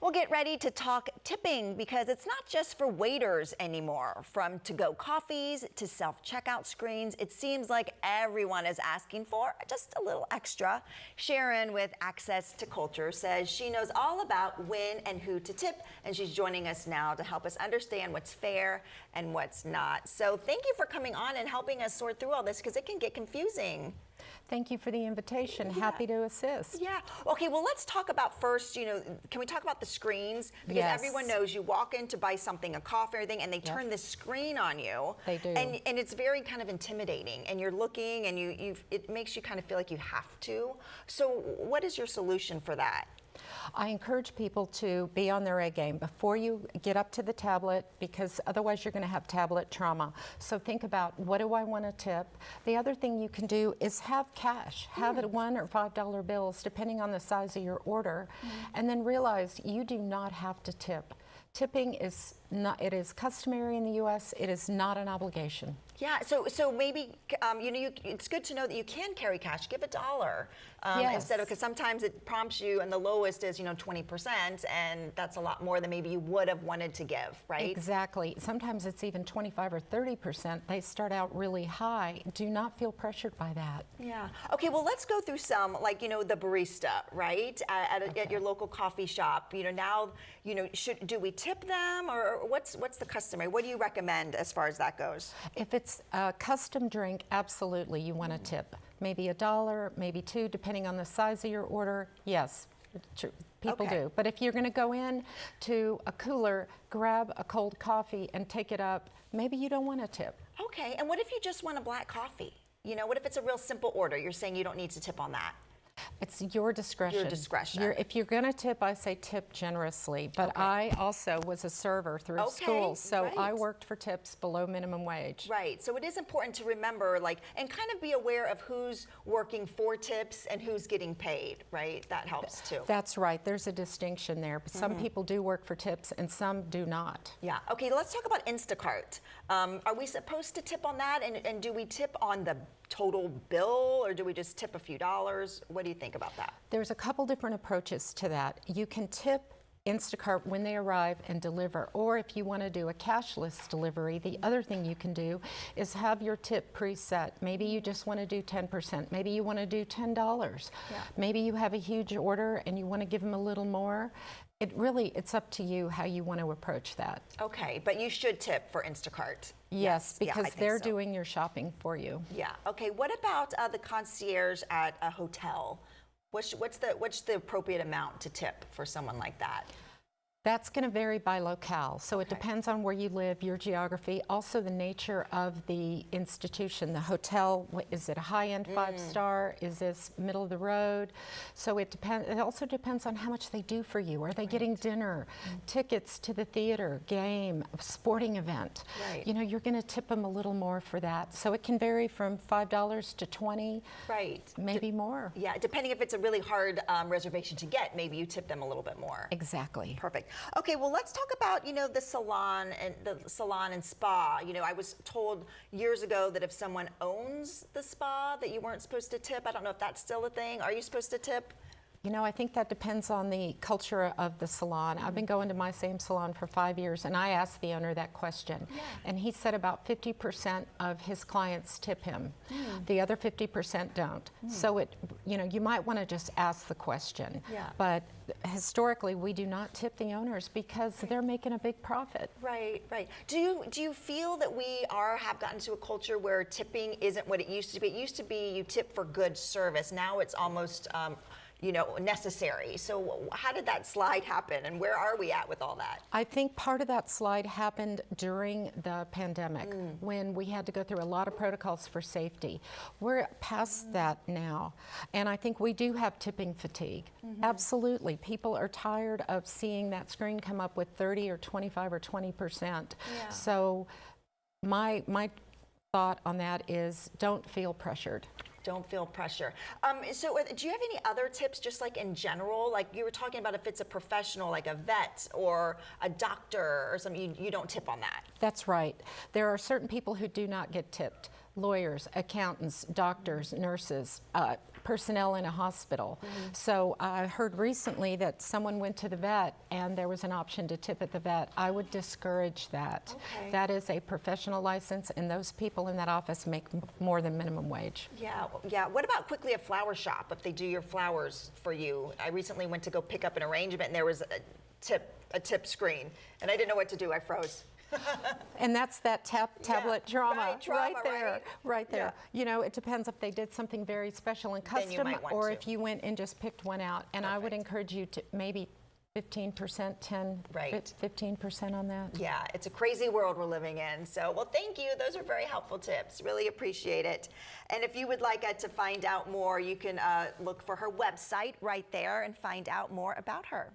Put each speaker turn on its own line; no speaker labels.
We'll get ready to talk tipping because it's not just for waiters anymore. From to-go coffees to self-checkout screens, it seems like everyone is asking for just a little extra. Sharon with Access to Culture says she knows all about when and who to tip, and she's joining us now to help us understand what's fair and what's not. So thank you for coming on and helping us sort through all this because it can get confusing.
Thank you for the invitation. Yeah. Happy to assist.
Yeah. Okay, well, let's talk about first, can we talk about the screens? Because
yes.
Everyone knows you walk in to buy something, a coffee or anything, and they turn this screen on you.
They do.
And it's very kind of intimidating. And you're looking and it makes you kind of feel like you have to. So what is your solution for that?
I encourage people to be on their A game before you get up to the tablet, because otherwise you're going to have tablet trauma. So think about, what do I want to tip? The other thing you can do is have cash. Have it $1 or $5 bills, depending on the size of your order, and then realize you do not have to tip. Tipping is not, it is customary in the U.S. It is not an obligation.
Yeah, so maybe, it's good to know that you can carry cash. Give $1
yes.
instead of, because sometimes it prompts you, and the lowest is, 20%, and that's a lot more than maybe you would have wanted to give, right?
Exactly. Sometimes it's even 25 or 30%. They start out really high. Do not feel pressured by that.
Yeah. Okay, well, let's go through some, like, the barista, right? At your local coffee shop. Now, do we tip them, or what's the customary? What do you recommend as far as that goes?
If it's a custom drink, absolutely you want to tip. Maybe $1, maybe $2, depending on the size of your order. Yes, people do. But if you're going to go in to a cooler, grab a cold coffee and take it up, maybe you don't want to tip.
Okay, and what if you just want a black coffee? What if it's a real simple order? You're saying you don't need to tip on that.
It's your discretion.
Your discretion.
If you're going to tip, I say tip generously. But I also was a server through school, so I worked for tips below minimum wage.
Right. So it is important to remember, and kind of be aware of who's working for tips and who's getting paid, right? That helps too.
That's right. There's a distinction there. But some people do work for tips and some do not.
Yeah. Okay, let's talk about Instacart. Are we supposed to tip on that? And do we tip on the total bill, or do we just tip a few dollars? What do you think about that?
There's a couple different approaches to that. You can tip Instacart when they arrive and deliver, or if you want to do a cashless delivery, the other thing you can do is have your tip preset. Maybe you just want to do 10%. Maybe you want to do $10.
Yeah.
Maybe you have a huge order and you want to give them a little more. It's up to you how you want to approach that. Okay,
but you should tip for Instacart.
Yes, because they're doing your shopping for you.
Yeah. Okay. What about the concierge at a hotel? What's the appropriate amount to tip for someone like that?
That's going to vary by locale. So it depends on where you live, your geography, also the nature of the institution. The hotel, is it a high-end 5-star? Is this middle of the road? So it depends. It also depends on how much they do for you. Are they getting dinner, tickets to the theater, game, sporting event?
Right.
You're going to tip them a little more for that. So it can vary from $5 to $20.
Right.
Maybe more.
Yeah, depending if it's a really hard reservation to get, maybe you tip them a little bit more.
Exactly.
Perfect. Okay, well, let's talk about, the salon and spa. I was told years ago that if someone owns the spa that you weren't supposed to tip. I don't know if that's still a thing. Are you supposed to tip?
I think that depends on the culture of the salon. I've been going to my same salon for 5 years, and I asked the owner that question. Yeah. And he said about 50% of his clients tip him. The other 50% don't. So you might want to just ask the question. Yeah. But historically, we do not tip the owners because they're making a big profit.
Right, right. Do you feel that we have gotten to a culture where tipping isn't what it used to be? It used to be you tip for good service. Now it's almost necessary. So how did that slide happen, and where are we at with all that?
I think part of that slide happened during the pandemic when we had to go through a lot of protocols for safety. We're past that now, and I think we do have tipping fatigue. Absolutely. People are tired of seeing that screen come up with 30 or 25 or 20%. Yeah. So my thought on that is don't feel pressured.
Don't feel pressure. So do you have any other tips, just like in general? Like you were talking about, if it's a professional, like a vet or a doctor or something, you don't tip on that.
That's right. There are certain people who do not get tipped. Lawyers, accountants, doctors, nurses, personnel in a hospital. So I heard recently that someone went to the vet and there was an option to tip at the vet. I would discourage that.
Okay.
That is a professional license, and those people in that office make more than minimum wage.
Yeah, yeah. What about quickly a flower shop if they do your flowers for you? I recently went to go pick up an arrangement and there was a tip screen, and I didn't know what to do. I froze.
And that's that tablet drama,
right,
right there.
Yeah.
You know, it depends if they did something very special and
Then you
custom,
might want
or
to.
if you went and just picked one out. And I would
Perfect.
encourage you to maybe 15%, 10,
Right.
15% on that.
Yeah, it's a crazy world we're living in. So, well, thank you. Those are very helpful tips. Really appreciate it. And if you would like to find out more, you can look for her website right there and find out more about her.